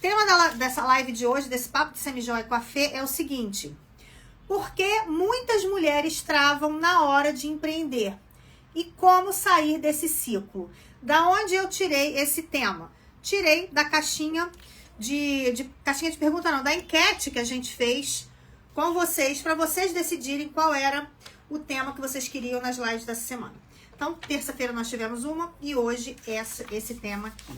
tema dessa live de hoje, desse papo de semijoia com a Fê, é o seguinte: por que muitas mulheres travam na hora de empreender? E como sair desse ciclo? Da onde eu tirei esse tema? Tirei da caixinha caixinha de pergunta não, da enquete que a gente fez com vocês, para vocês decidirem qual era o tema que vocês queriam nas lives dessa semana. Então, terça-feira nós tivemos uma e hoje esse tema aqui.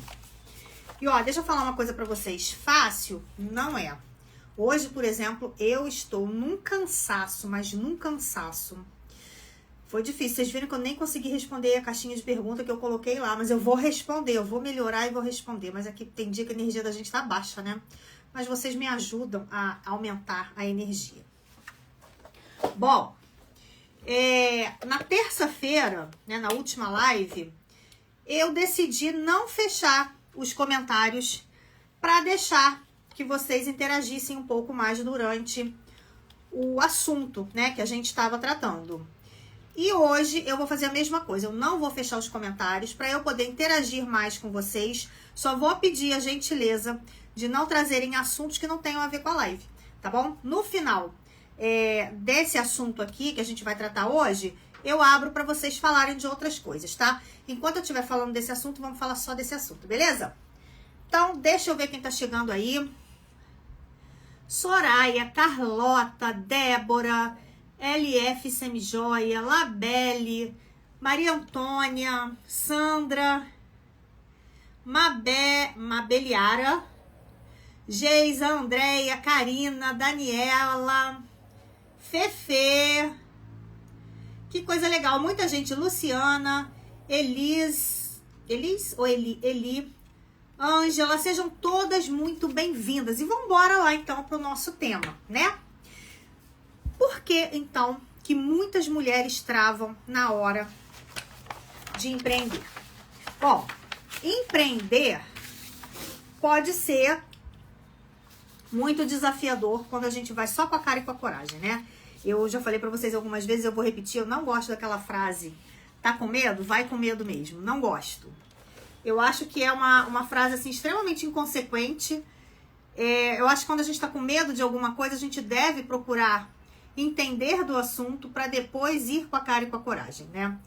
E ó, deixa eu falar uma coisa pra vocês. Fácil não é. Hoje, por exemplo, eu estou num cansaço, mas num cansaço. Foi difícil. Vocês viram que eu nem consegui responder a caixinha de pergunta que eu coloquei lá, mas eu vou responder, eu vou melhorar e vou responder. Mas aqui tem dia que a energia da gente tá baixa, né? Mas vocês me ajudam a aumentar a energia. Bom, na terça-feira, né, na última live, eu decidi não fechar os comentários para deixar que vocês interagissem um pouco mais durante o assunto, né, que a gente estava tratando. E hoje eu vou fazer a mesma coisa, eu não vou fechar os comentários para eu poder interagir mais com vocês. Só vou pedir a gentileza de não trazerem assuntos que não tenham a ver com a live, tá bom? No final desse assunto aqui que a gente vai tratar hoje, eu abro para vocês falarem de outras coisas, tá? Enquanto eu estiver falando desse assunto, vamos falar só desse assunto, beleza? Então, deixa eu ver quem tá chegando aí. Soraya, Carlota, Débora, LF Semijoia, Labelle, Maria Antônia, Sandra, Mabeliara, Geisa, Andréia, Karina, Daniela, Fefe. Que coisa legal, muita gente. Luciana, Elis ou Eli, Ângela, sejam todas muito bem-vindas. E vamos embora lá, então, para o nosso tema, né? Por que, então, que muitas mulheres travam na hora de empreender? Bom, empreender pode ser muito desafiador quando a gente vai só com a cara e com a coragem, né? Eu já falei pra vocês algumas vezes, eu vou repetir, eu não gosto daquela frase: tá com medo? Vai com medo mesmo. Não gosto. Eu acho que é uma frase, assim, extremamente inconsequente. Eu acho que quando a gente tá com medo de alguma coisa, a gente deve procurar entender do assunto para depois ir com a cara e com a coragem, né?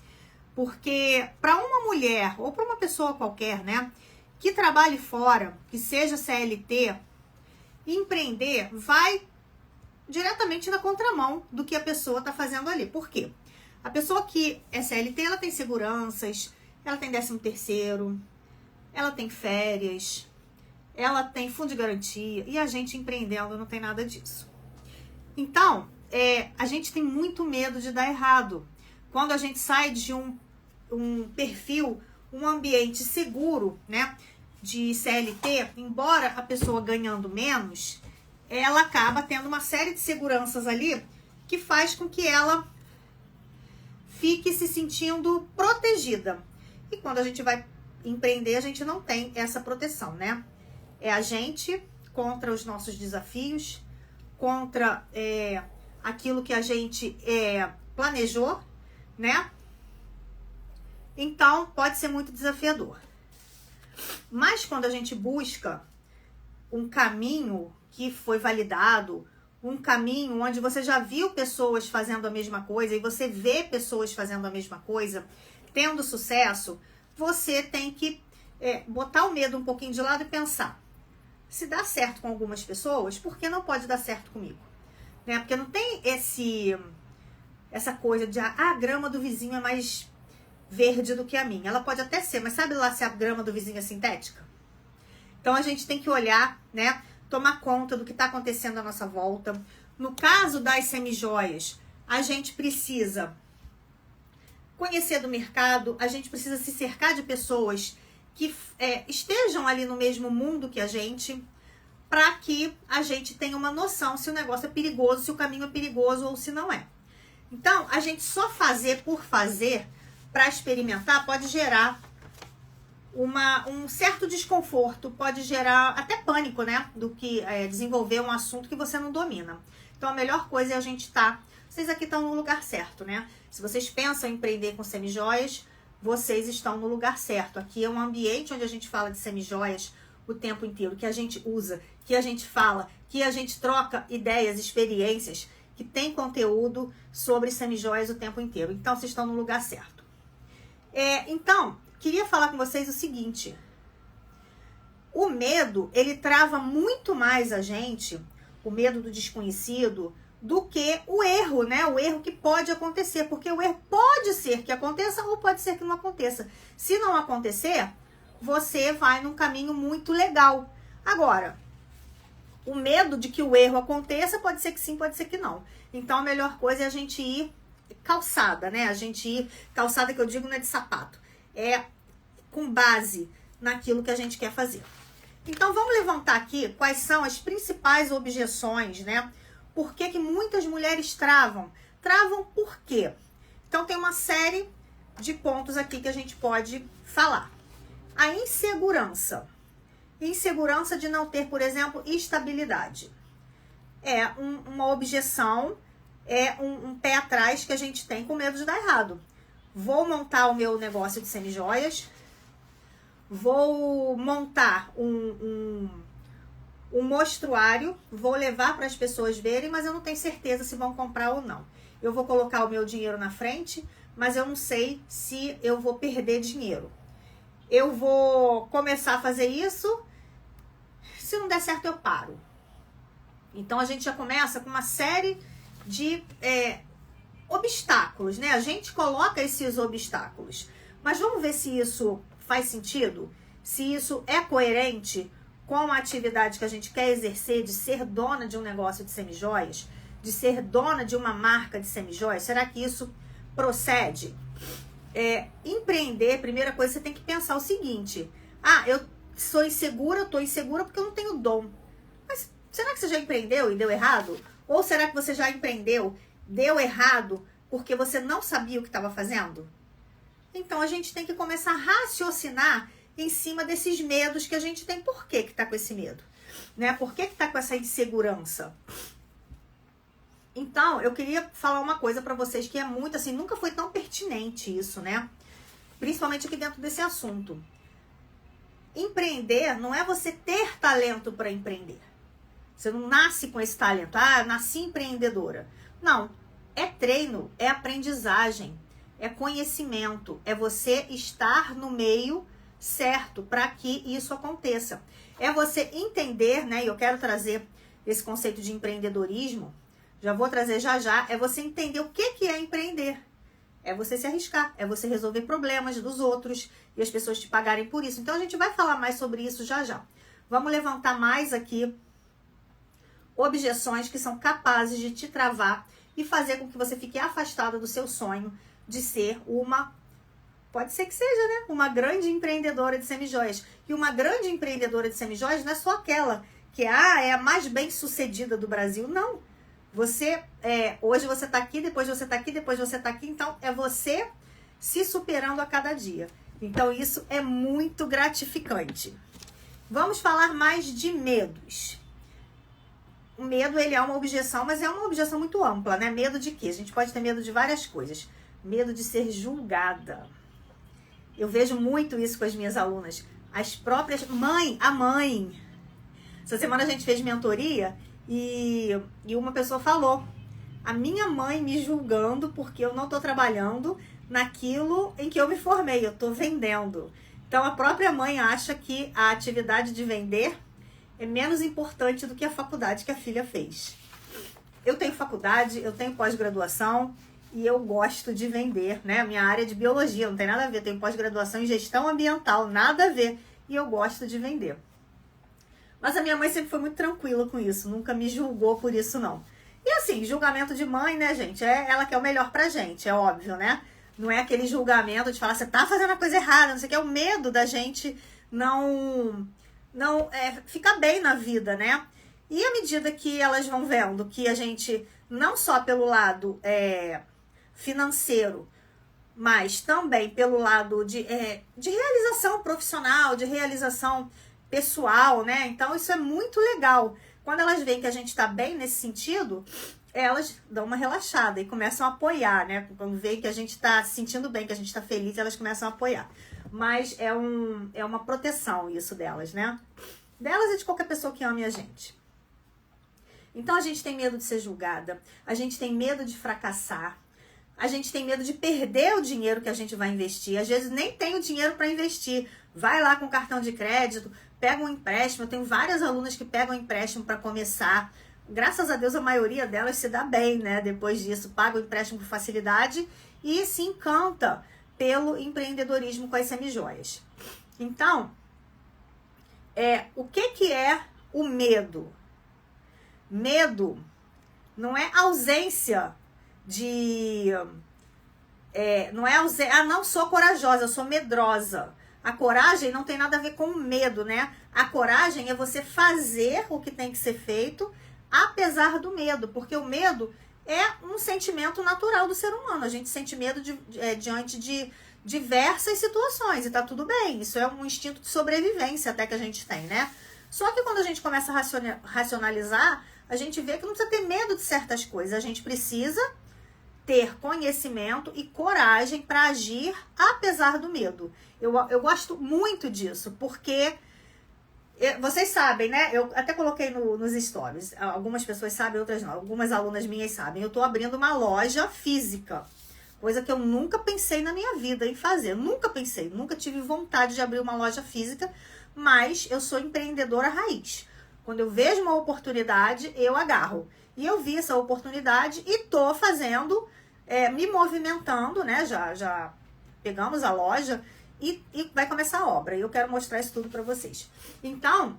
Porque para uma mulher, ou para uma pessoa qualquer, né, que trabalhe fora, que seja CLT, empreender vai diretamente na contramão do que a pessoa está fazendo ali. Por quê? A pessoa que é CLT, ela tem seguranças, ela tem 13º, ela tem férias, ela tem fundo de garantia, e a gente empreendendo não tem nada disso. Então, a gente tem muito medo de dar errado. Quando a gente sai de um perfil, um ambiente seguro, né, de CLT, embora a pessoa ganhando menos, ela acaba tendo uma série de seguranças ali que faz com que ela fique se sentindo protegida. E quando a gente vai empreender, a gente não tem essa proteção, né? É a gente contra os nossos desafios, contra aquilo que a gente planejou, né? Então, pode ser muito desafiador. Mas quando a gente busca um caminho que foi validado, um caminho onde você já viu pessoas fazendo a mesma coisa e você vê pessoas fazendo a mesma coisa, tendo sucesso, você tem que botar o medo um pouquinho de lado e pensar: se dá certo com algumas pessoas, por que não pode dar certo comigo? Né? Porque não tem essa coisa de a grama do vizinho é mais verde do que a minha. Ela pode até ser, mas sabe lá se a grama do vizinho é sintética? Então a gente tem que olhar, né? Tomar conta do que está acontecendo à nossa volta. No caso das semijoias, a gente precisa conhecer do mercado, a gente precisa se cercar de pessoas que estejam ali no mesmo mundo que a gente, para que a gente tenha uma noção se o negócio é perigoso, se o caminho é perigoso ou se não é. Então, a gente só fazer por fazer, para experimentar, pode gerar um certo desconforto, pode gerar até pânico, né? Do que desenvolver um assunto que você não domina. Então, a melhor coisa é a gente estar... Vocês aqui estão no lugar certo, né? Se vocês pensam em empreender com semijoias, vocês estão no lugar certo. Aqui é um ambiente onde a gente fala de semijoias o tempo inteiro, que a gente usa, que a gente fala, que a gente troca ideias, experiências, que tem conteúdo sobre semijoias o tempo inteiro. Então, vocês estão no lugar certo. Então, queria falar com vocês o seguinte. O medo, ele trava muito mais a gente, o medo do desconhecido, do que o erro, né? O erro que pode acontecer, porque o erro pode ser que aconteça ou pode ser que não aconteça. Se não acontecer, você vai num caminho muito legal. Agora, o medo de que o erro aconteça pode ser que sim, pode ser que não. Então, a melhor coisa é a gente ir calçada, né? A gente ir, calçada que eu digo não é de sapato, é com base naquilo que a gente quer fazer. Então, vamos levantar aqui quais são as principais objeções, né? Por que muitas mulheres travam? Travam por quê? Então, tem uma série de pontos aqui que a gente pode falar. A insegurança. Insegurança de não ter, por exemplo, estabilidade. É uma objeção, é um pé atrás que a gente tem com medo de dar errado. Vou montar o meu negócio de semijoias, vou montar um mostruário, vou levar para as pessoas verem, mas eu não tenho certeza se vão comprar ou não. Eu vou colocar o meu dinheiro na frente, mas eu não sei se eu vou perder dinheiro. Eu vou começar a fazer isso, se não der certo eu paro. Então a gente já começa com uma série de obstáculos, né? A gente coloca esses obstáculos, mas vamos ver se isso faz sentido, se isso é coerente com a atividade que a gente quer exercer, de ser dona de um negócio de semijoias, de ser dona de uma marca de semijoias. Será que isso procede? Empreender, primeira coisa, você tem que pensar o seguinte: eu sou insegura, eu tô insegura porque eu não tenho dom. Mas será que você já empreendeu e deu errado? Ou será que você já empreendeu, deu errado porque você não sabia o que estava fazendo? Então a gente tem que começar a raciocinar em cima desses medos que a gente tem. Por que tá com esse medo? Né? Por que tá com essa insegurança? Então, eu queria falar uma coisa para vocês que é muito assim, nunca foi tão pertinente isso, né? Principalmente aqui dentro desse assunto. Empreender não é você ter talento para empreender. Você não nasce com esse talento. Nasci empreendedora. Não. É treino, é aprendizagem, é conhecimento, é você estar no meio certo para que isso aconteça. É você entender, né? E eu quero trazer esse conceito de empreendedorismo, já vou trazer já, é você entender o que é empreender. É você se arriscar, é você resolver problemas dos outros e as pessoas te pagarem por isso. Então a gente vai falar mais sobre isso já. Vamos levantar mais aqui objeções que são capazes de te travar e fazer com que você fique afastada do seu sonho de ser pode ser que seja, né? Uma grande empreendedora de semijoias. E uma grande empreendedora de semijoias não é só aquela que é a mais bem sucedida do Brasil. Não. Você, hoje você tá aqui, depois você tá aqui, depois você tá aqui. Então, é você se superando a cada dia. Então, isso é muito gratificante. Vamos falar mais de medos. O medo, ele é uma objeção, mas é uma objeção muito ampla, né? Medo de quê? A gente pode ter medo de várias coisas. Medo de ser julgada. Eu vejo muito isso com as minhas alunas. As próprias... A mãe. Essa semana a gente fez mentoria e uma pessoa falou: a minha mãe me julgando porque eu não tô trabalhando naquilo em que eu me formei, eu tô vendendo. Então a própria mãe acha que a atividade de vender é menos importante do que a faculdade que a filha fez. Eu tenho faculdade, eu tenho pós-graduação e eu gosto de vender, né? Minha área é de biologia, não tem nada a ver. Eu tenho pós-graduação em gestão ambiental, nada a ver. E eu gosto de vender. Mas a minha mãe sempre foi muito tranquila com isso, nunca me julgou por isso, não. E assim, julgamento de mãe, né, gente? Ela quer o melhor pra gente, é óbvio, né? Não é aquele julgamento de falar, você tá fazendo a coisa errada, não sei o que, é o medo da gente não ficar bem na vida, né? E à medida que elas vão vendo que a gente, não só pelo lado financeiro, mas também pelo lado de realização profissional, de realização pessoal, né? Então isso é muito legal. Quando elas veem que a gente tá bem nesse sentido, elas dão uma relaxada e começam a apoiar, né? Quando veem que a gente tá se sentindo bem, que a gente tá feliz, elas começam a apoiar. mas é uma proteção isso delas, né? Delas e de qualquer pessoa que ame a gente. Então a gente tem medo de ser julgada, a gente tem medo de fracassar, a gente tem medo de perder o dinheiro que a gente vai investir. Às vezes nem tem o dinheiro para investir. Vai lá com cartão de crédito, pega um empréstimo. Eu tenho várias alunas que pegam empréstimo para começar. Graças a Deus a maioria delas se dá bem, né? Depois disso, paga o empréstimo com facilidade e se encanta pelo empreendedorismo com as semijoias. Então, o que é o medo? Medo não é ausência de... não é ausência... não sou corajosa, eu sou medrosa. A coragem não tem nada a ver com medo, né? A coragem é você fazer o que tem que ser feito, apesar do medo. Porque o medo é um sentimento natural do ser humano. A gente sente medo diante de diversas situações e tá tudo bem. Isso é um instinto de sobrevivência até que a gente tem, né? Só que quando a gente começa a racionalizar, a gente vê que não precisa ter medo de certas coisas. A gente precisa ter conhecimento e coragem para agir apesar do medo. Eu gosto muito disso, porque vocês sabem, né? Eu até coloquei nos stories. Algumas pessoas sabem, outras não. Algumas alunas minhas sabem. Eu tô abrindo uma loja física. Coisa que eu nunca pensei na minha vida em fazer. Nunca pensei. Nunca tive vontade de abrir uma loja física. Mas eu sou empreendedora raiz. Quando eu vejo uma oportunidade, eu agarro. E eu vi essa oportunidade e tô fazendo, me movimentando, né? Já pegamos a loja e vai começar a obra. E eu quero mostrar isso tudo pra vocês. Então,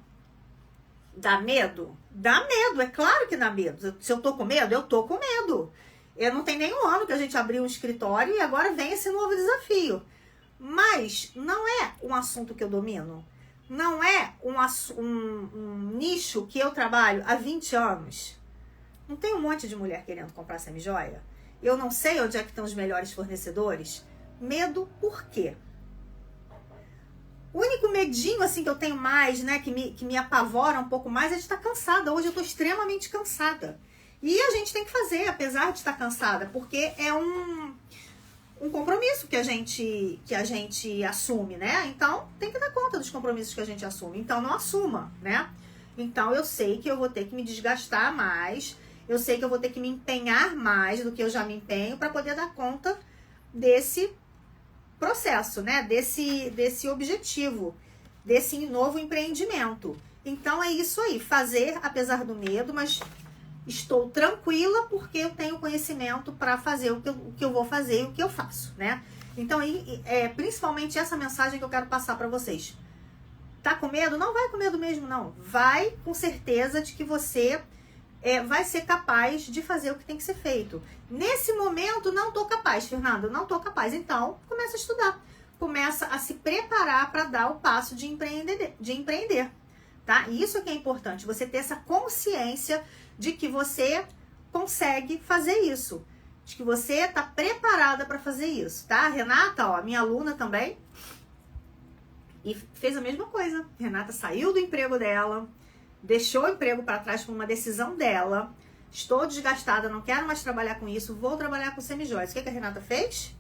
dá medo? Dá medo, é claro que dá medo. Se eu tô com medo, eu tô com medo. Eu não tem nenhum ano que a gente abriu um escritório e agora vem esse novo desafio. Mas não é um assunto que eu domino. Não é um nicho que eu trabalho há 20 anos. Não tem um monte de mulher querendo comprar semijoia? Eu não sei onde é que estão os melhores fornecedores? Medo por quê? O único medinho assim que eu tenho mais, né, que me apavora um pouco mais é de estar cansada. Hoje eu estou extremamente cansada. E a gente tem que fazer, apesar de estar cansada, porque é um compromisso que a gente assume, né? Então, tem que dar conta dos compromissos que a gente assume. Então, não assuma, né? Então, eu sei que eu vou ter que me desgastar mais, eu sei que eu vou ter que me empenhar mais do que eu já me empenho para poder dar conta desse processo, né? Desse objetivo, desse novo empreendimento. Então, é isso aí, fazer apesar do medo, mas estou tranquila porque eu tenho conhecimento para fazer o que eu vou fazer e o que eu faço, né? Então, principalmente essa mensagem que eu quero passar para vocês. Tá com medo? Não vai com medo mesmo, não. Vai com certeza de que você vai ser capaz de fazer o que tem que ser feito. Nesse momento, não tô capaz, Fernanda, não tô capaz. Então, começa a estudar. Começa a se preparar para dar o passo de empreender, tá? E isso que é importante, você ter essa consciência de que você consegue fazer isso, de que você está preparada para fazer isso, tá? Renata, ó, minha aluna também, e fez a mesma coisa. Renata saiu do emprego dela, deixou o emprego para trás por uma decisão dela. Estou desgastada, não quero mais trabalhar com isso, vou trabalhar com semijoias. O que a Renata fez?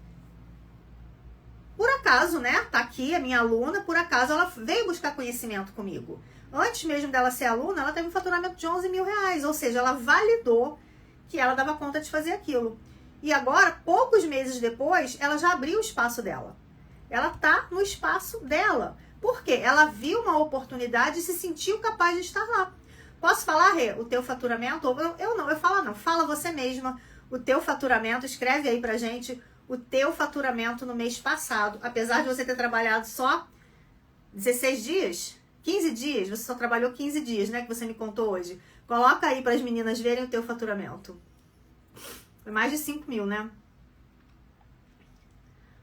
Por acaso, né? Tá aqui a minha aluna, por acaso ela veio buscar conhecimento comigo. Antes mesmo dela ser aluna, ela teve um faturamento de 11 mil reais. Ou seja, ela validou que ela dava conta de fazer aquilo. E agora, poucos meses depois, ela já abriu o espaço dela. Ela tá no espaço dela. Por quê? Ela viu uma oportunidade e se sentiu capaz de estar lá. Posso falar, Rê, o teu faturamento? Eu falo não. Fala você mesma o teu faturamento. Escreve aí pra gente o teu faturamento no mês passado. Apesar de você ter trabalhado só 16 dias... 15 dias, você só trabalhou 15 dias, né, que você me contou hoje. Coloca aí para as meninas verem o teu faturamento. Foi mais de 5 mil, né?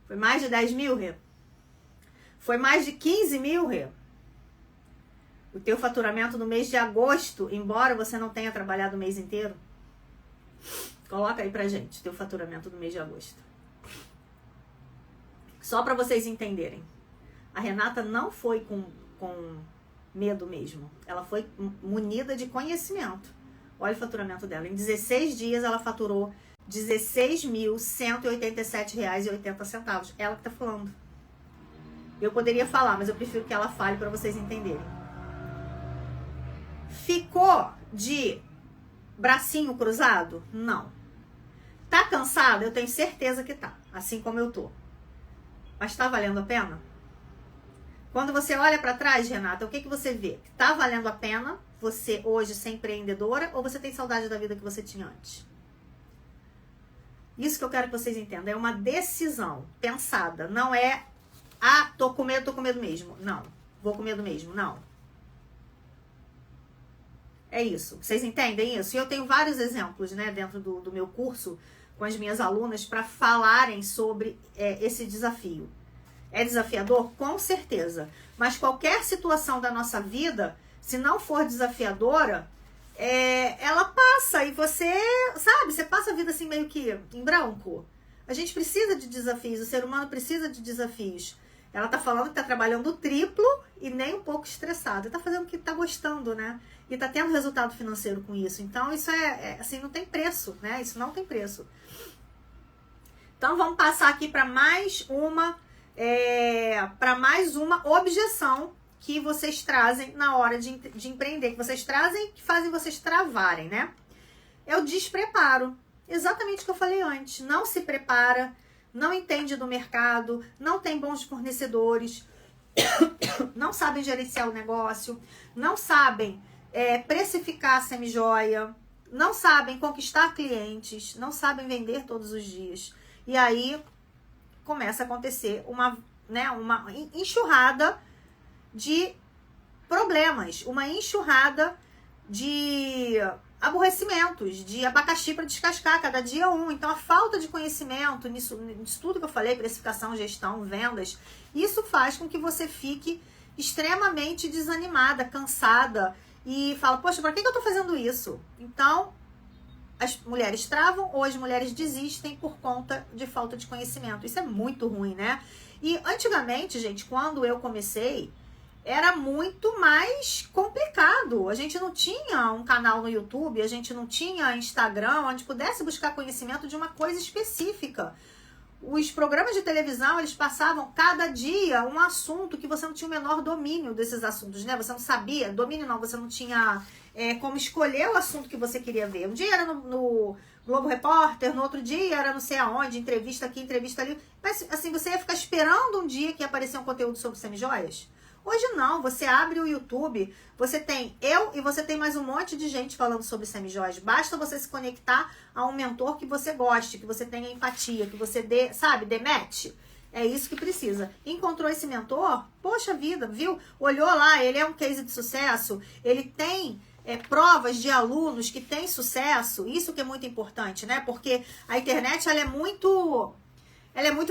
Foi mais de 10 mil, Rê? Foi mais de 15 mil, Rê? O teu faturamento no mês de agosto, embora você não tenha trabalhado o mês inteiro? Coloca aí pra gente, teu faturamento no mês de agosto. Só para vocês entenderem. A Renata não foi com medo mesmo. Ela foi munida de conhecimento. Olha o faturamento dela. Em 16 dias ela faturou R$ 16.187,80. Ela que tá falando. Eu poderia falar, mas eu prefiro que ela fale para vocês entenderem. Ficou de bracinho cruzado? Não. Tá cansado? Eu tenho certeza que tá, assim como eu tô. Mas tá valendo a pena? Quando você olha para trás, Renata, o que você vê? Tá valendo a pena você hoje ser empreendedora ou você tem saudade da vida que você tinha antes? Isso que eu quero que vocês entendam. É uma decisão pensada. Não é, tô com medo mesmo. Não. Vou com medo mesmo. Não. É isso. Vocês entendem isso? E eu tenho vários exemplos, né, dentro do meu curso com as minhas alunas para falarem sobre esse desafio. É desafiador? Com certeza. Mas qualquer situação da nossa vida, se não for desafiadora, ela passa e você, sabe, você passa a vida assim meio que em branco. A gente precisa de desafios, o ser humano precisa de desafios. Ela tá falando que tá trabalhando o triplo e nem um pouco estressada. Tá fazendo o que tá gostando, né? E tá tendo resultado financeiro com isso. Então, isso assim, não tem preço, né? Isso não tem preço. Então, vamos passar aqui para mais uma objeção que vocês trazem na hora de empreender, que vocês trazem, que fazem vocês travarem, né? É o despreparo. Exatamente o que eu falei antes. Não se prepara, não entende do mercado, não tem bons fornecedores, não sabem gerenciar o negócio, não sabem precificar a semijoia, não sabem conquistar clientes, não sabem vender todos os dias. E aí começa a acontecer uma enxurrada de problemas, uma enxurrada de aborrecimentos, de abacaxi para descascar, cada dia um. Então, a falta de conhecimento nisso tudo que eu falei, precificação, gestão, vendas, isso faz com que você fique extremamente desanimada, cansada e fala, poxa, para que eu tô fazendo isso? Então, as mulheres travam ou as mulheres desistem por conta de falta de conhecimento. Isso é muito ruim, né? E antigamente, gente, quando eu comecei, era muito mais complicado. A gente não tinha um canal no YouTube, a gente não tinha Instagram, onde pudesse buscar conhecimento de uma coisa específica. Os programas de televisão, eles passavam cada dia um assunto que você não tinha o menor domínio desses assuntos, né? Você não sabia, domínio não, você não tinha como escolher o assunto que você queria ver. Um dia era no Globo Repórter, no outro dia era não sei aonde, entrevista aqui, entrevista ali. Mas assim, você ia ficar esperando um dia que ia aparecer um conteúdo sobre semijoias? Hoje não, você abre o YouTube, você tem eu e você tem mais um monte de gente falando sobre semijoias. Basta você se conectar a um mentor que você goste, que você tenha empatia, que você dê match. É isso que precisa. Encontrou esse mentor? Poxa vida, viu? Olhou lá, ele é um case de sucesso, ele tem provas de alunos que têm sucesso. Isso que é muito importante, né? Porque a internet, ela é muito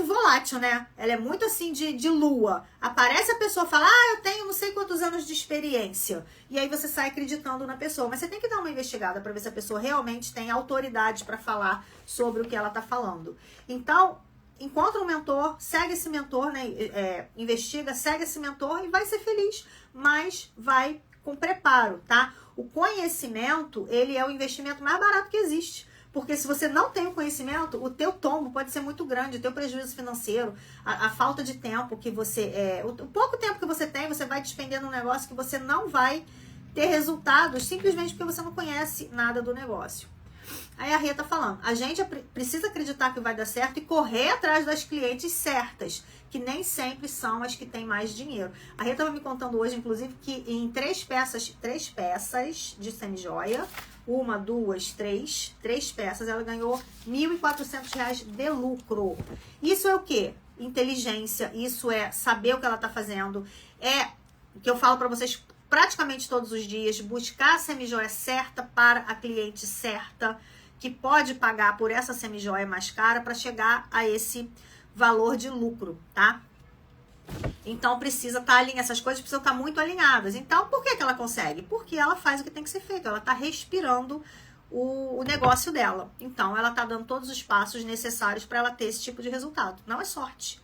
volátil, né? Ela é muito assim de lua. Aparece a pessoa e fala, eu tenho não sei quantos anos de experiência. E aí você sai acreditando na pessoa. Mas você tem que dar uma investigada para ver se a pessoa realmente tem autoridade para falar sobre o que ela tá falando. Então, encontra um mentor, segue esse mentor, né? Investiga, segue esse mentor e vai ser feliz. Mas vai com preparo, tá? O conhecimento, ele é o investimento mais barato que existe. Porque se você não tem o conhecimento, o teu tombo pode ser muito grande, o teu prejuízo financeiro, a falta de tempo que você... o pouco tempo que você tem, você vai despendendo um negócio que você não vai ter resultados, simplesmente porque você não conhece nada do negócio. Aí a Rê tá falando, a gente precisa acreditar que vai dar certo e correr atrás das clientes certas, que nem sempre são as que têm mais dinheiro. A Rê tava me contando hoje, inclusive, que em três peças de semijoia, 1, 2, 3 peças, ela ganhou R$ 1.400 de lucro. Isso é o quê? Inteligência, isso é saber o que ela tá fazendo, é o que eu falo para vocês praticamente todos os dias, buscar a semijoia certa para a cliente certa, que pode pagar por essa semijoia mais cara para chegar a esse valor de lucro, tá? Então precisa estar alinhada, essas coisas precisam estar muito alinhadas. Então, por que ela consegue? Porque ela faz o que tem que ser feito, ela está respirando o negócio dela. Então, ela está dando todos os passos necessários para ela ter esse tipo de resultado. Não é sorte,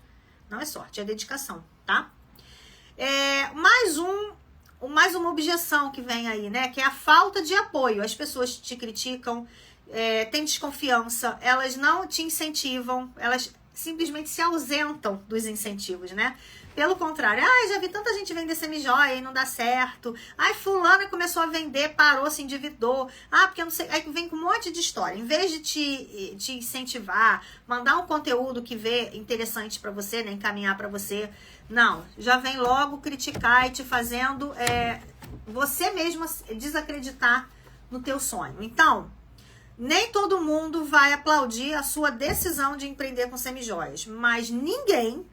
não é sorte, é dedicação, tá? Mais uma objeção que vem aí, né? Que é a falta de apoio. As pessoas te criticam, têm desconfiança, elas não te incentivam, elas simplesmente se ausentam dos incentivos, né? Pelo contrário, já vi tanta gente vender semijoia e não dá certo. Fulana começou a vender, parou, se endividou. Porque eu não sei. Aí vem com um monte de história. Em vez de te incentivar, mandar um conteúdo que vê interessante pra você, né, encaminhar pra você, não, já vem logo criticar e te fazendo você mesma desacreditar no teu sonho. Então, nem todo mundo vai aplaudir a sua decisão de empreender com semijoias, mas ninguém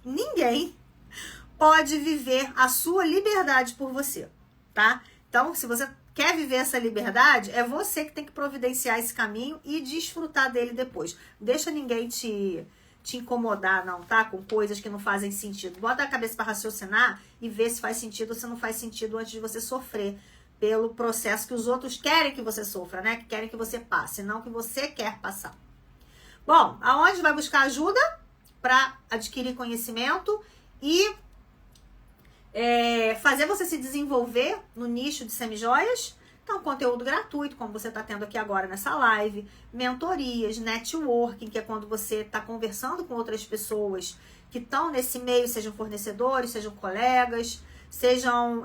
pode viver a sua liberdade por você, tá? Então, se você quer viver essa liberdade, é você que tem que providenciar esse caminho e desfrutar dele depois. Deixa ninguém te incomodar, não, tá? Com coisas que não fazem sentido. Bota a cabeça para raciocinar e vê se faz sentido ou se não faz sentido antes de você sofrer pelo processo que os outros querem que você sofra, né? Que querem que você passe, não que você quer passar. Bom, aonde vai buscar ajuda para adquirir conhecimento e fazer você se desenvolver no nicho de semijoias? Então, conteúdo gratuito, como você está tendo aqui agora nessa live, mentorias, networking, que é quando você está conversando com outras pessoas que estão nesse meio, sejam fornecedores, sejam colegas, sejam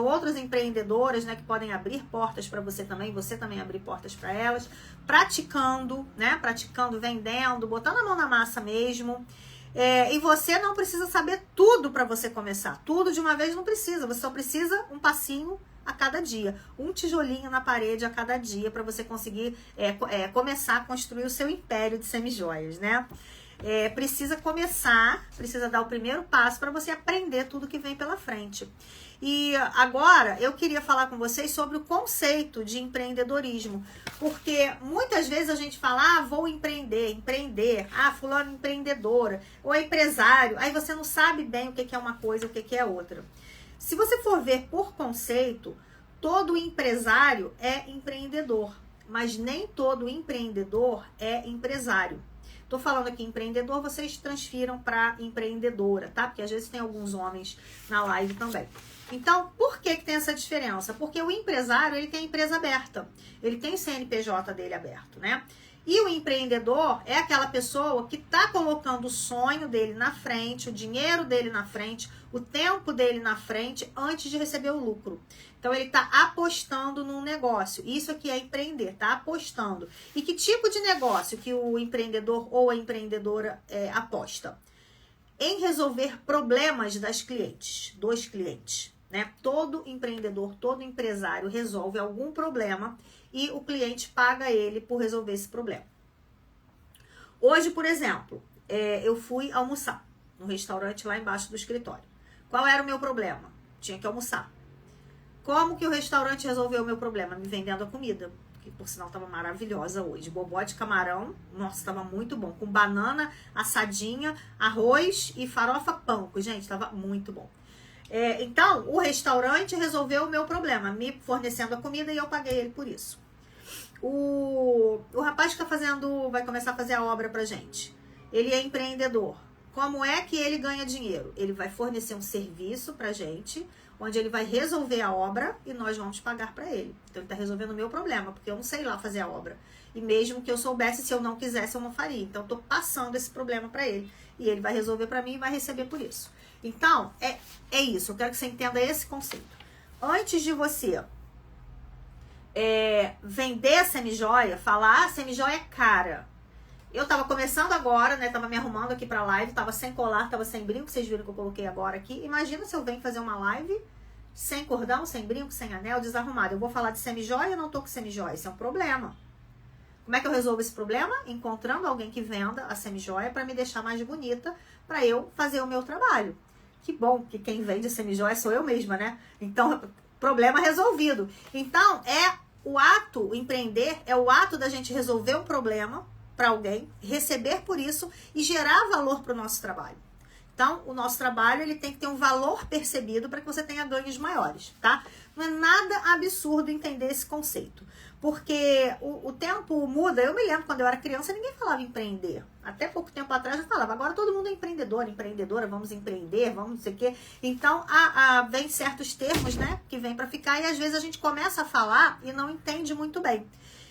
outras empreendedoras, né, que podem abrir portas para você também abrir portas para elas, praticando, vendendo, botando a mão na massa mesmo. E você não precisa saber tudo para você começar. Tudo de uma vez não precisa. Você só precisa um passinho a cada dia. Um tijolinho na parede a cada dia para você conseguir começar a construir o seu império de semijoias, né? Precisa começar, precisa dar o primeiro passo para você aprender tudo que vem pela frente. E agora eu queria falar com vocês sobre o conceito de empreendedorismo, porque muitas vezes a gente fala, vou empreender, fulano empreendedora, ou é empresário, aí você não sabe bem o que é uma coisa, o que é outra. Se você for ver por conceito, todo empresário é empreendedor, mas nem todo empreendedor é empresário. Tô falando aqui empreendedor, vocês transfiram para empreendedora, tá? Porque às vezes tem alguns homens na live também. Então, por que tem essa diferença? Porque o empresário, ele tem a empresa aberta. Ele tem o CNPJ dele aberto, né? E o empreendedor é aquela pessoa que está colocando o sonho dele na frente, o dinheiro dele na frente, o tempo dele na frente, antes de receber o lucro. Então, ele está apostando num negócio. Isso aqui é empreender, tá? Apostando. E que tipo de negócio que o empreendedor ou a empreendedora aposta? Em resolver problemas dos clientes, né? Todo empreendedor, todo empresário resolve algum problema e o cliente paga ele por resolver esse problema. Hoje, por exemplo, eu fui almoçar no restaurante lá embaixo do escritório. Qual era o meu problema? Tinha que almoçar. Como que o restaurante resolveu o meu problema? Me vendendo a comida, que por sinal estava maravilhosa hoje. Bobó de camarão, nossa, estava muito bom. Com banana assadinha, arroz e farofa panko. Gente, estava muito bom. Então, o restaurante resolveu o meu problema, me fornecendo a comida e eu paguei ele por isso. O rapaz que vai começar a fazer a obra pra gente. Ele é empreendedor. Como é que ele ganha dinheiro? Ele vai fornecer um serviço pra gente, onde ele vai resolver a obra e nós vamos pagar pra ele. Então, ele tá resolvendo o meu problema, porque eu não sei lá fazer a obra. E mesmo que eu soubesse, se eu não quisesse, eu não faria. Então, eu tô passando esse problema pra ele. E ele vai resolver pra mim e vai receber por isso. Então, é isso. Eu quero que você entenda esse conceito. Antes de você vender a semijoia, falar, semijoia é cara. Eu tava começando agora, né? Tava me arrumando aqui pra live, tava sem colar, tava sem brinco, vocês viram que eu coloquei agora aqui. Imagina se eu venho fazer uma live sem cordão, sem brinco, sem anel, desarrumado. Eu vou falar de semijoia e não tô com semijoia. Isso é um problema. Como é que eu resolvo esse problema? Encontrando alguém que venda a semijoia pra me deixar mais bonita, pra eu fazer o meu trabalho. Que bom que quem vende a semijoia sou eu mesma, né? Então, problema resolvido. Então, o empreender é o ato da gente resolver um problema para alguém, receber por isso e gerar valor para o nosso trabalho. Então, o nosso trabalho ele tem que ter um valor percebido para que você tenha ganhos maiores, tá? Não é nada absurdo entender esse conceito, porque o tempo muda. Eu me lembro, quando eu era criança, ninguém falava empreender. Até pouco tempo atrás eu falava, agora todo mundo é empreendedor, empreendedora, vamos empreender, vamos não sei o quê. Então, vem certos termos, né, que vem para ficar e às vezes a gente começa a falar e não entende muito bem.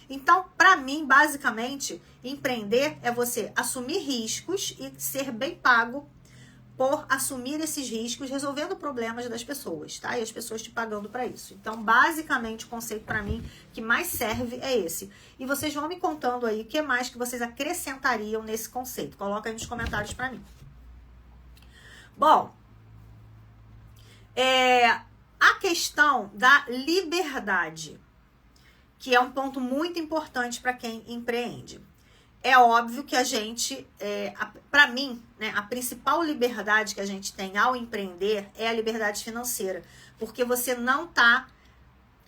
Então, para mim, basicamente, empreender é você assumir riscos e ser bem pago por assumir esses riscos, resolvendo problemas das pessoas, tá? E as pessoas te pagando para isso. Então, basicamente, o conceito para mim que mais serve é esse. E vocês vão me contando aí o que mais que vocês acrescentariam nesse conceito. Coloca aí nos comentários para mim. Bom, a questão da liberdade, que é um ponto muito importante para quem empreende. É óbvio que a gente, para mim, né, a principal liberdade que a gente tem ao empreender é a liberdade financeira. Porque você não está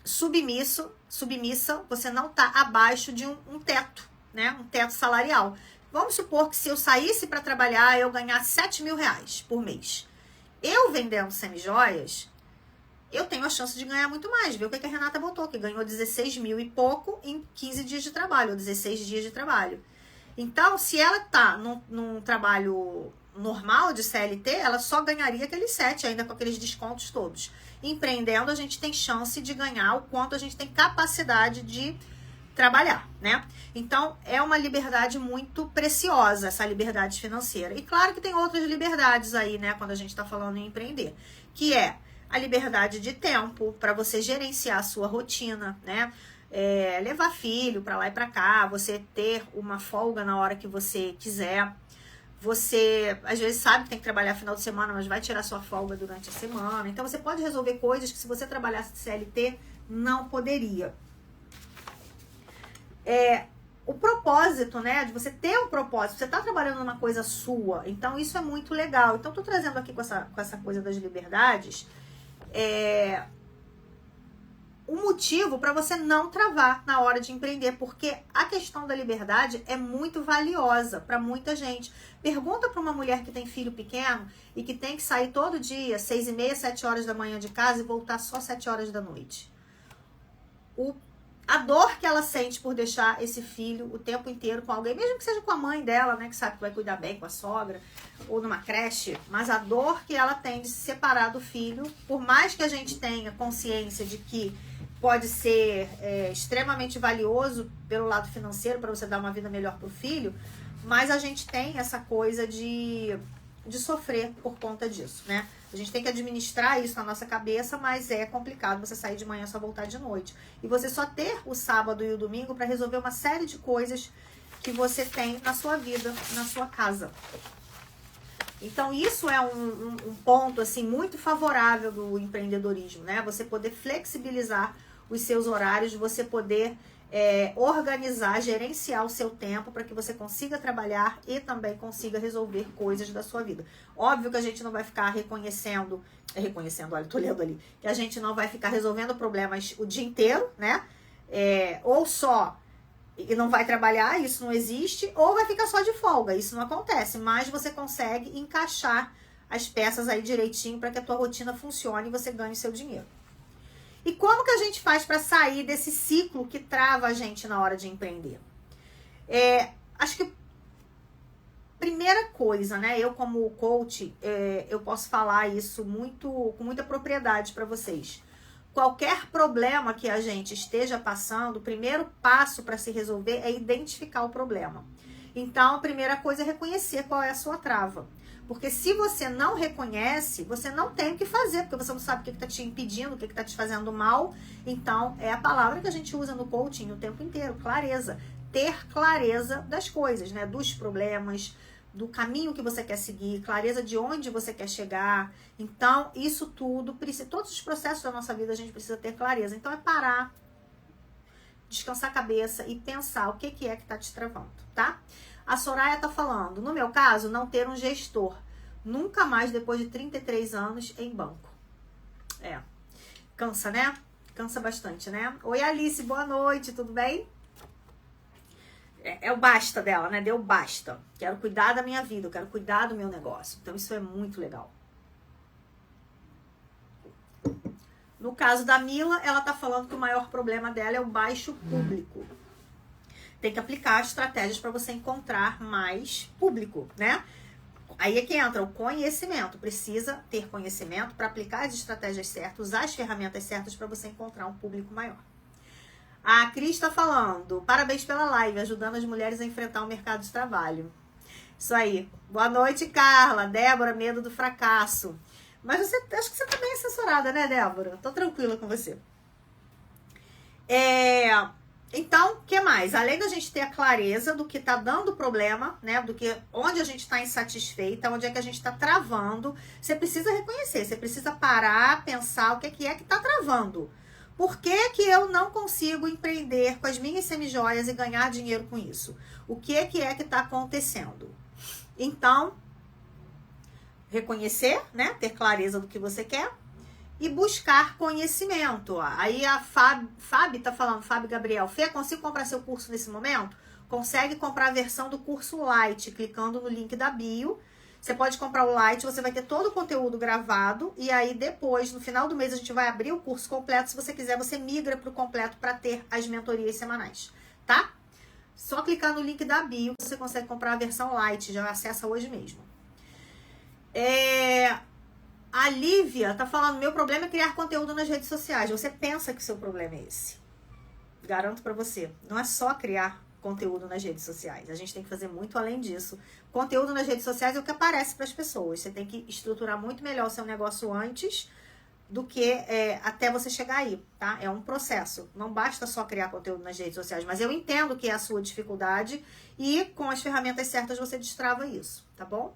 submissa, você não está abaixo de um teto, né, um teto salarial. Vamos supor que se eu saísse para trabalhar, eu ganhasse R$7.000 por mês. Eu vendendo semijoias, eu tenho a chance de ganhar muito mais. Vê o que a Renata botou, que ganhou 16 mil e pouco em 15 dias de trabalho, ou 16 dias de trabalho. Então, se ela tá num trabalho normal de CLT, ela só ganharia aqueles 7, ainda com aqueles descontos todos. Empreendendo, a gente tem chance de ganhar o quanto a gente tem capacidade de trabalhar, né? Então, é uma liberdade muito preciosa, essa liberdade financeira. E claro que tem outras liberdades aí, né, quando a gente tá falando em empreender, que é a liberdade de tempo, para você gerenciar a sua rotina, né? Levar filho para lá e para cá, você ter uma folga na hora que você quiser. Você, às vezes, sabe que tem que trabalhar final de semana, mas vai tirar sua folga durante a semana. Então, você pode resolver coisas que, se você trabalhasse de CLT, não poderia. O propósito, né, de você ter um propósito, você tá trabalhando numa coisa sua, então isso é muito legal. Então, tô trazendo aqui com essa coisa das liberdades, um motivo para você não travar na hora de empreender, porque a questão da liberdade é muito valiosa para muita gente. Pergunta para uma mulher que tem filho pequeno e que tem que sair todo dia, 6h30, 7 horas da manhã de casa e voltar só 7 horas da noite. A dor que ela sente por deixar esse filho o tempo inteiro com alguém, mesmo que seja com a mãe dela, né, que sabe que vai cuidar bem, com a sogra, ou numa creche, mas a dor que ela tem de se separar do filho, por mais que a gente tenha consciência de que pode ser extremamente valioso pelo lado financeiro, para você dar uma vida melhor para o filho, mas a gente tem essa coisa de sofrer por conta disso, né? A gente tem que administrar isso na nossa cabeça, mas é complicado você sair de manhã e só voltar de noite. E você só ter o sábado e o domingo para resolver uma série de coisas que você tem na sua vida, na sua casa. Então, isso é um ponto, assim, muito favorável do empreendedorismo, né? Você poder flexibilizar os seus horários, você poder organizar, gerenciar o seu tempo para que você consiga trabalhar e também consiga resolver coisas da sua vida. Óbvio que a gente não vai ficar reconhecendo, olha, tô lendo ali, que a gente não vai ficar resolvendo problemas o dia inteiro, né? Ou só e não vai trabalhar, isso não existe, ou vai ficar só de folga, isso não acontece, mas você consegue encaixar as peças aí direitinho para que a tua rotina funcione e você ganhe seu dinheiro. E como que a gente faz para sair desse ciclo que trava a gente na hora de empreender? Acho que primeira coisa, né? Eu como coach, eu posso falar isso com muita propriedade para vocês. Qualquer problema que a gente esteja passando, o primeiro passo para se resolver é identificar o problema. Então, a primeira coisa é reconhecer qual é a sua trava. Porque se você não reconhece, você não tem o que fazer, porque você não sabe o que está te impedindo, o que está te fazendo mal. Então, é a palavra que a gente usa no coaching o tempo inteiro, clareza. Ter clareza das coisas, né? Dos problemas, do caminho que você quer seguir, clareza de onde você quer chegar. Então, isso tudo, todos os processos da nossa vida a gente precisa ter clareza. Então, é parar, descansar a cabeça e pensar o que é que está te travando, tá? A Soraya tá falando, no meu caso, não ter um gestor. Nunca mais depois de 33 anos em banco. Cansa, né? Cansa bastante, né? Oi, Alice, boa noite, tudo bem? É o basta dela, né? Deu basta. Quero cuidar da minha vida, eu quero cuidar do meu negócio. Então, isso é muito legal. No caso da Mila, ela tá falando que o maior problema dela é o baixo público. Tem que aplicar estratégias para você encontrar mais público, né? Aí é que entra o conhecimento. Precisa ter conhecimento para aplicar as estratégias certas, usar as ferramentas certas para você encontrar um público maior. A Cris está falando, parabéns pela live, ajudando as mulheres a enfrentar o mercado de trabalho. Isso aí. Boa noite, Carla. Débora, medo do fracasso. Mas acho que você tá bem assessorada, né, Débora? Tô tranquila com você. Então, o que mais? Além da gente ter a clareza do que tá dando problema, né? Onde a gente tá insatisfeita, onde é que a gente tá travando, você precisa reconhecer, você precisa parar, pensar o que é que tá travando. Por que que eu não consigo empreender com as minhas semijoias e ganhar dinheiro com isso? O que é que tá acontecendo? Então, reconhecer, né? Ter clareza do que você quer e buscar conhecimento. Aí a Fábio tá falando, Fábio Gabriel, Fê, consigo comprar seu curso nesse momento? Consegue comprar a versão do curso Light, clicando no link da bio. Você pode comprar o Light, você vai ter todo o conteúdo gravado, e aí depois, no final do mês, a gente vai abrir o curso completo. Se você quiser, você migra para o completo para ter as mentorias semanais, tá? Só clicar no link da bio, você consegue comprar a versão Light, já acessa hoje mesmo. A Lívia tá falando, meu problema é criar conteúdo nas redes sociais. Você pensa que o seu problema é esse. Garanto pra você, não é só criar conteúdo nas redes sociais. A gente tem que fazer muito além disso. Conteúdo nas redes sociais é o que aparece para as pessoas. Você tem que estruturar muito melhor o seu negócio antes do que até você chegar aí, tá? É um processo. Não basta só criar conteúdo nas redes sociais, mas eu entendo que é a sua dificuldade e com as ferramentas certas você destrava isso, tá bom?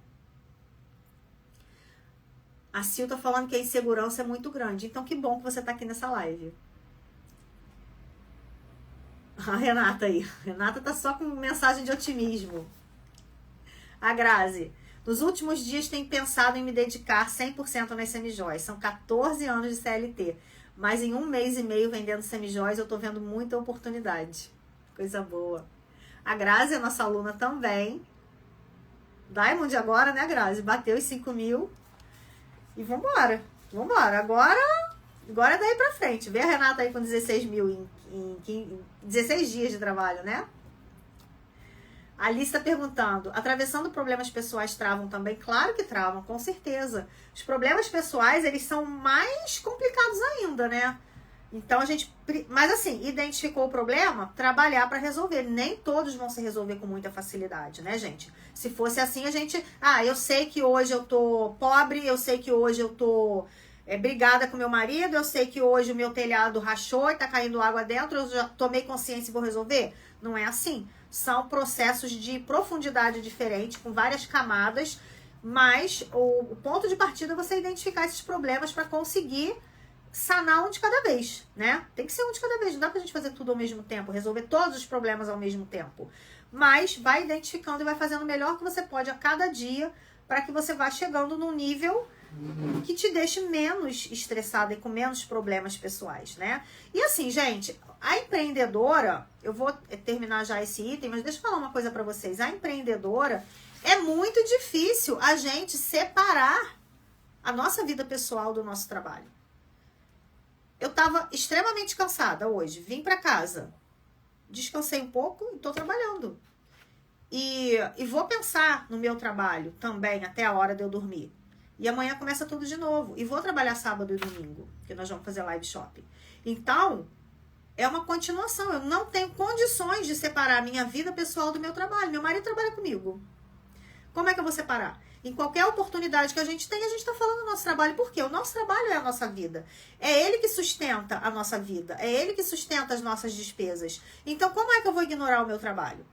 A Sil tá falando que a insegurança é muito grande. Então, que bom que você tá aqui nessa live. A Renata aí. Renata tá só com mensagem de otimismo. A Grazi. Nos últimos dias tenho pensado em me dedicar 100% nas semijóias. São 14 anos de CLT. Mas em 1 mês e meio vendendo semijóias, eu tô vendo muita oportunidade. Coisa boa. A Grazi é nossa aluna também. Diamond agora, né, Grazi? Bateu os 5 mil. E vambora. Agora é daí pra frente. Vê a Renata aí com 16 mil em 16 dias de trabalho, né? A Alice tá perguntando, atravessando problemas pessoais travam também? Claro que travam, com certeza. Os problemas pessoais, eles são mais complicados ainda, né? Então mas assim, identificou o problema, trabalhar para resolver. Nem todos vão se resolver com muita facilidade, né, gente? Se fosse assim, eu sei que hoje eu tô pobre, eu sei que hoje eu tô brigada com meu marido, eu sei que hoje o meu telhado rachou e tá caindo água dentro, eu já tomei consciência e vou resolver. Não é assim. São processos de profundidade diferente, com várias camadas, mas o ponto de partida é você identificar esses problemas para conseguir sanar um de cada vez, né? Tem que ser um de cada vez, não dá pra gente fazer tudo ao mesmo tempo, resolver todos os problemas ao mesmo tempo. Mas vai identificando e vai fazendo o melhor que você pode a cada dia para que você vá chegando num nível que te deixe menos estressada e com menos problemas pessoais, né? E assim, gente, a empreendedora, eu vou terminar já esse item, mas deixa eu falar uma coisa para vocês. A empreendedora, é muito difícil a gente separar a nossa vida pessoal do nosso trabalho. Eu tava extremamente cansada hoje, vim para casa, descansei um pouco e tô trabalhando. E vou pensar no meu trabalho também até a hora de eu dormir. E amanhã começa tudo de novo. E vou trabalhar sábado e domingo, que nós vamos fazer live shopping. Então, é uma continuação. Eu não tenho condições de separar a minha vida pessoal do meu trabalho. Meu marido trabalha comigo. Como é que eu vou separar? Em qualquer oportunidade que a gente tem, a gente está falando do nosso trabalho. Por quê? O nosso trabalho é a nossa vida. É ele que sustenta a nossa vida. É ele que sustenta as nossas despesas. Então, como é que eu vou ignorar o meu trabalho?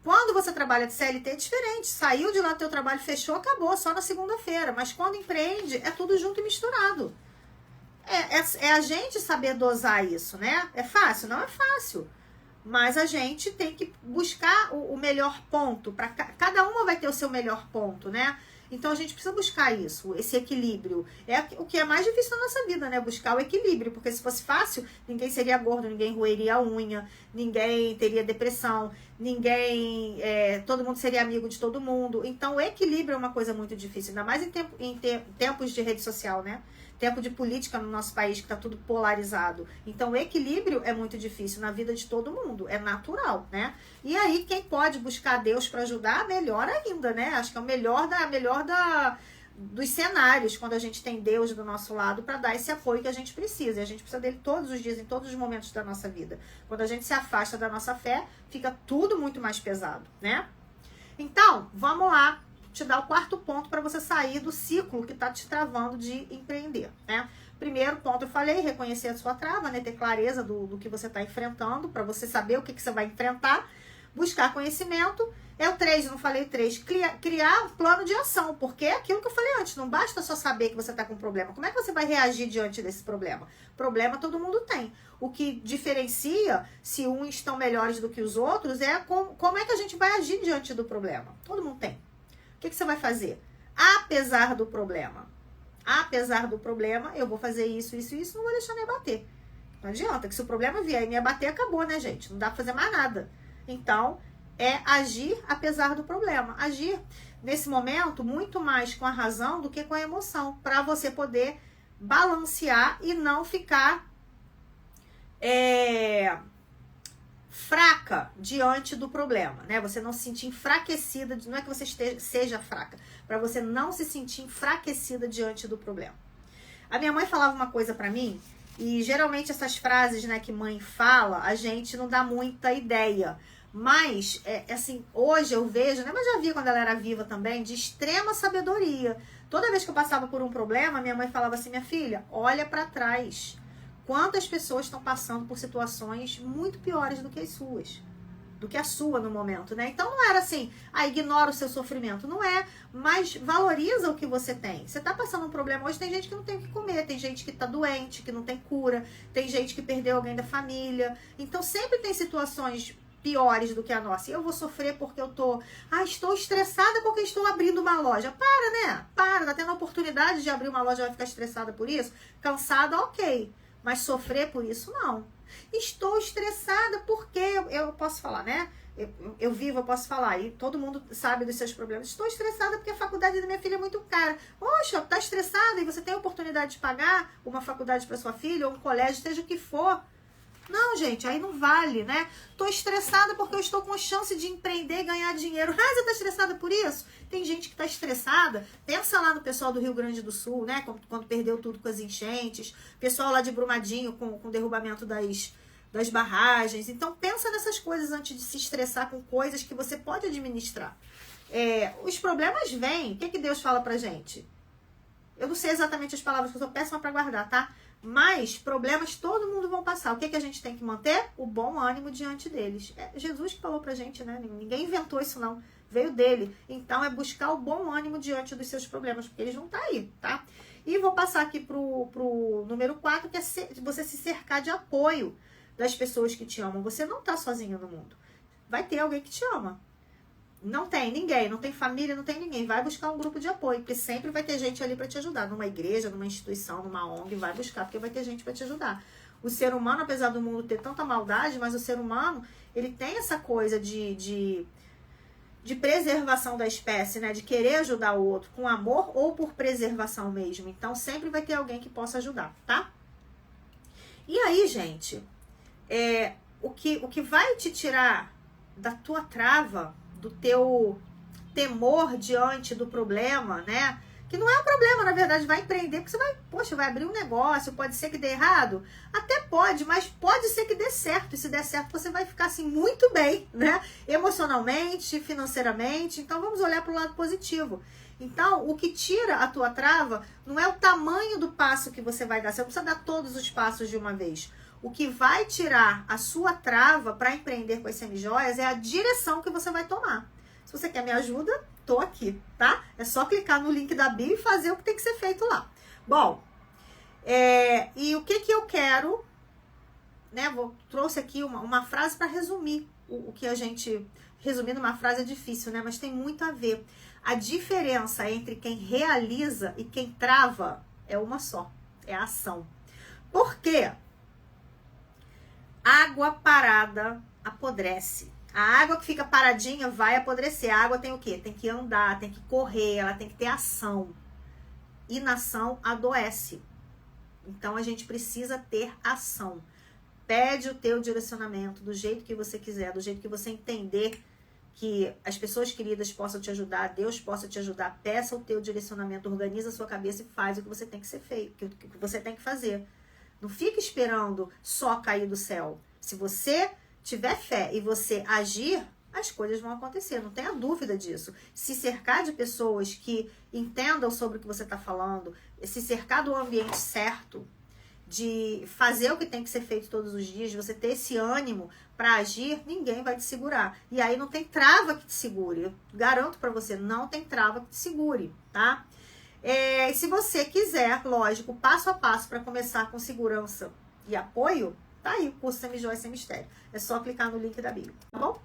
Quando você trabalha de CLT é diferente. Saiu de lá do teu trabalho, fechou, acabou. Só na segunda-feira. Mas quando empreende, é tudo junto e misturado. É a gente saber dosar isso, né? É fácil? Não é fácil. Mas a gente tem que buscar o melhor ponto. Cada uma vai ter o seu melhor ponto, né? Então a gente precisa buscar isso, esse equilíbrio. É o que é mais difícil na nossa vida, né? Buscar o equilíbrio. Porque se fosse fácil, ninguém seria gordo, ninguém roeria a unha, ninguém teria depressão, todo mundo seria amigo de todo mundo. Então o equilíbrio é uma coisa muito difícil, ainda mais em tempos de rede social, né? Tempo de política no nosso país, que está tudo polarizado. Então, o equilíbrio é muito difícil na vida de todo mundo. É natural, né? E aí, quem pode buscar Deus para ajudar, melhor ainda, né? Acho que é o melhor dos cenários, quando a gente tem Deus do nosso lado para dar esse apoio que a gente precisa. E a gente precisa dele todos os dias, em todos os momentos da nossa vida. Quando a gente se afasta da nossa fé, fica tudo muito mais pesado, né? Então, vamos lá, te dar o quarto ponto para você sair do ciclo que está te travando de empreender, né? Primeiro ponto, eu falei, reconhecer a sua trava, né? Ter clareza do que você está enfrentando, para você saber o que você vai enfrentar, buscar conhecimento. É o 3, não falei 3, criar um plano de ação, porque é aquilo que eu falei antes, não basta só saber que você está com um problema. Como é que você vai reagir diante desse problema? Problema todo mundo tem. O que diferencia se uns estão melhores do que os outros é como é que a gente vai agir diante do problema. Todo mundo tem. O que você vai fazer? Apesar do problema, eu vou fazer isso, não vou deixar me abater. Não adianta, que se o problema vier e me abater, acabou, né, gente? Não dá pra fazer mais nada. Então, é agir apesar do problema. Agir, nesse momento, muito mais com a razão do que com a emoção, para você poder balancear e não ficar fraca diante do problema, né? Você não se sentir enfraquecida, não é que você seja fraca, para você não se sentir enfraquecida diante do problema. A minha mãe falava uma coisa para mim, e geralmente essas frases, né, que mãe fala, a gente não dá muita ideia. Mas, assim, hoje eu vejo, né, mas já vi quando ela era viva também, de extrema sabedoria. Toda vez que eu passava por um problema, minha mãe falava assim, minha filha, olha para trás. Quantas pessoas estão passando por situações muito piores do que as suas, do que a sua no momento, né? Então não era assim, ignora o seu sofrimento, não é, mas valoriza o que você tem. Você tá passando um problema hoje, tem gente que não tem o que comer, tem gente que tá doente, que não tem cura, tem gente que perdeu alguém da família. Então sempre tem situações piores do que a nossa. E eu vou sofrer porque eu estou estressada porque estou abrindo uma loja. Para, né? Tá tendo a oportunidade de abrir uma loja, vai ficar estressada por isso? Cansada, ok. Mas sofrer por isso, não. Estou estressada porque eu posso falar, né? Eu vivo, eu posso falar. E todo mundo sabe dos seus problemas. Estou estressada porque a faculdade da minha filha é muito cara. Poxa, tá estressada e você tem a oportunidade de pagar uma faculdade para sua filha ou um colégio, seja o que for. Não, gente, aí não vale, né? Tô estressada porque eu estou com chance de empreender e ganhar dinheiro. Ah, você tá estressada por isso? Tem gente que tá estressada. Pensa lá no pessoal do Rio Grande do Sul, né? Quando perdeu tudo com as enchentes. Pessoal lá de Brumadinho com o derrubamento das barragens. Então, pensa nessas coisas antes de se estressar com coisas que você pode administrar. Os problemas vêm. O que Deus fala pra gente? Eu não sei exatamente as palavras, que eu sou péssima pra guardar, tá? Mas problemas todo mundo vão passar. O que a gente tem que manter? O bom ânimo diante deles. É Jesus que falou pra gente, né? Ninguém inventou isso, não. Veio dele. Então, é buscar o bom ânimo diante dos seus problemas, porque eles vão estar aí, tá? E vou passar aqui pro número 4, que é você se cercar de apoio das pessoas que te amam. Você não tá sozinho no mundo. Vai ter alguém que te ama. Não tem ninguém, não tem família, não tem ninguém. Vai buscar um grupo de apoio, porque sempre vai ter gente ali para te ajudar. Numa igreja, numa instituição, numa ONG, vai buscar, porque vai ter gente para te ajudar. O ser humano, apesar do mundo ter tanta maldade, mas o ser humano, ele tem essa coisa de preservação da espécie, né? De querer ajudar o outro com amor ou por preservação mesmo. Então, sempre vai ter alguém que possa ajudar, tá? E aí, gente, o que vai te tirar da tua trava, do teu temor diante do problema, né? Que não é um problema, na verdade, vai empreender, porque você vai abrir um negócio, pode ser que dê errado? Até pode, mas pode ser que dê certo. E se der certo, você vai ficar assim muito bem, né? Emocionalmente, financeiramente. Então, vamos olhar para o lado positivo. Então, o que tira a tua trava não é o tamanho do passo que você vai dar. Você não precisa dar todos os passos de uma vez. O que vai tirar a sua trava para empreender com as semijoias é a direção que você vai tomar. Se você quer minha ajuda, tô aqui, tá? É só clicar no link da bio e fazer o que tem que ser feito lá. Bom, e o que eu quero, né? Trouxe aqui uma frase para resumir o que a gente... Resumir numa frase é difícil, né? Mas tem muito a ver. A diferença entre quem realiza e quem trava é uma só. É a ação. Por quê? Água parada apodrece. A água que fica paradinha vai apodrecer. A água tem o quê? Tem que andar, tem que correr, ela tem que ter ação. Inação adoece. Então, a gente precisa ter ação. Pede o teu direcionamento do jeito que você quiser, do jeito que você entender que as pessoas queridas possam te ajudar, Deus possa te ajudar. Peça o teu direcionamento, organiza a sua cabeça e faz o que você tem que ser feito, o que você tem que fazer. Não fique esperando só cair do céu. Se você tiver fé e você agir, as coisas vão acontecer, não tenha dúvida disso. Se cercar de pessoas que entendam sobre o que você está falando, se cercar do ambiente certo, de fazer o que tem que ser feito todos os dias, de você ter esse ânimo para agir, ninguém vai te segurar. E aí não tem trava que te segure. Eu garanto para você, não tem trava que te segure, tá? E se você quiser, lógico, passo a passo para começar com segurança e apoio, tá aí o curso Semijoia Sem Mistério. É só clicar no link da bio, tá bom?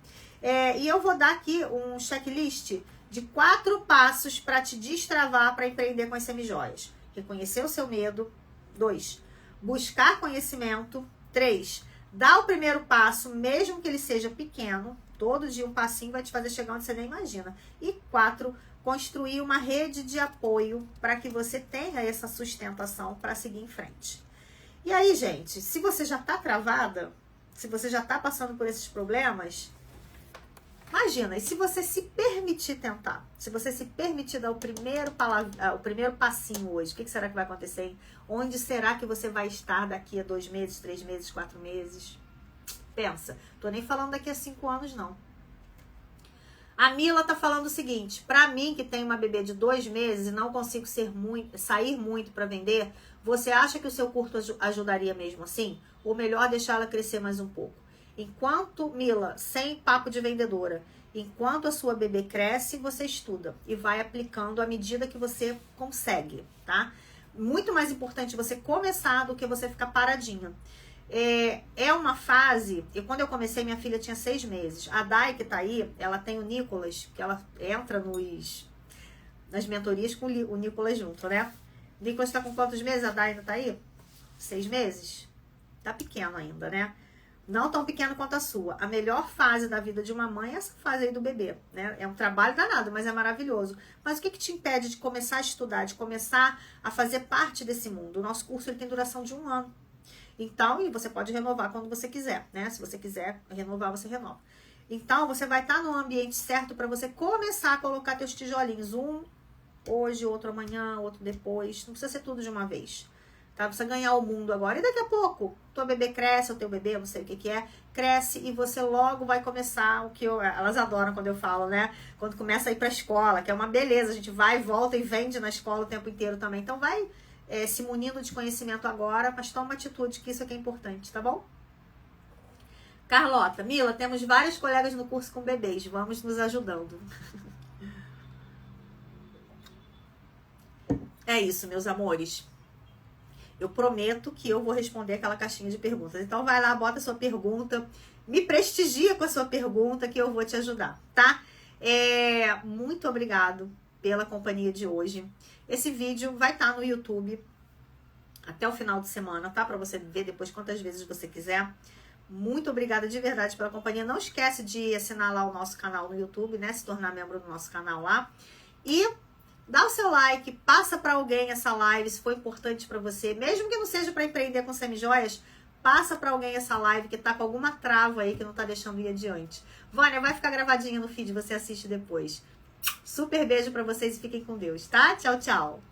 E eu vou dar aqui um checklist de 4 passos para te destravar para empreender com as semijoias. Reconhecer o seu medo. 2. Buscar conhecimento. 3. Dar o primeiro passo, mesmo que ele seja pequeno. Todo dia um passinho vai te fazer chegar onde você nem imagina. E 4. Construir uma rede de apoio para que você tenha essa sustentação para seguir em frente. E aí, gente, se você já está travada, se você já está passando por esses problemas, imagina, e se você se permitir tentar, se você se permitir dar o primeiro passinho hoje, o que será que vai acontecer, hein? Onde será que você vai estar daqui a 2 meses, 3 meses, 4 meses? Pensa, tô nem falando daqui a 5 anos, não. A Mila tá falando o seguinte, pra mim que tem uma bebê de 2 meses e não consigo sair muito para vender, você acha que o seu curso ajudaria mesmo assim? Ou melhor deixar ela crescer mais um pouco? Enquanto, Mila, sem papo de vendedora, enquanto a sua bebê cresce, você estuda e vai aplicando à medida que você consegue, tá? Muito mais importante você começar do que você ficar paradinha. É uma fase, e quando eu comecei, minha filha tinha 6 meses. A Dai, que tá aí, ela tem o Nicolas, que ela entra nas mentorias com o Nicolas junto, né? O Nicolas tá com quantos meses? A Dai ainda tá aí? 6 meses? Tá pequeno ainda, né? Não tão pequeno quanto a sua. A melhor fase da vida de uma mãe é essa fase aí do bebê, né? É um trabalho danado, mas é maravilhoso. Mas o que te impede de começar a estudar, de começar a fazer parte desse mundo? O nosso curso ele tem duração de 1 ano. Então, e você pode renovar quando você quiser, né? Se você quiser renovar, você renova. Então, você vai estar no ambiente certo para você começar a colocar teus tijolinhos. Um hoje, outro amanhã, outro depois. Não precisa ser tudo de uma vez. Tá? Você ganhar o mundo agora. E daqui a pouco, tua bebê cresce, o teu bebê, não sei o que é, cresce e você logo vai começar o que elas adoram quando eu falo, né? Quando começa a ir pra escola, que é uma beleza. A gente vai, volta e vende na escola o tempo inteiro também. Então, vai se munindo de conhecimento agora, mas toma uma atitude, que isso aqui é importante, tá bom? Carlota, Mila, temos vários colegas no curso com bebês, vamos nos ajudando. É isso, meus amores. Eu prometo que eu vou responder aquela caixinha de perguntas. Então vai lá, bota a sua pergunta, me prestigia com a sua pergunta que eu vou te ajudar, tá? Muito obrigado pela companhia de hoje. Esse vídeo vai estar no YouTube até o final de semana, tá? Pra você ver depois quantas vezes você quiser. Muito obrigada de verdade pela companhia. Não esquece de assinar lá o nosso canal no YouTube, né? Se tornar membro do nosso canal lá. E dá o seu like, passa pra alguém essa live, se for importante pra você. Mesmo que não seja pra empreender com semijoias, passa pra alguém essa live que tá com alguma trava aí que não tá deixando ir adiante. Vânia, vai ficar gravadinha no feed, você assiste depois. Super beijo pra vocês e fiquem com Deus, tá? Tchau, tchau.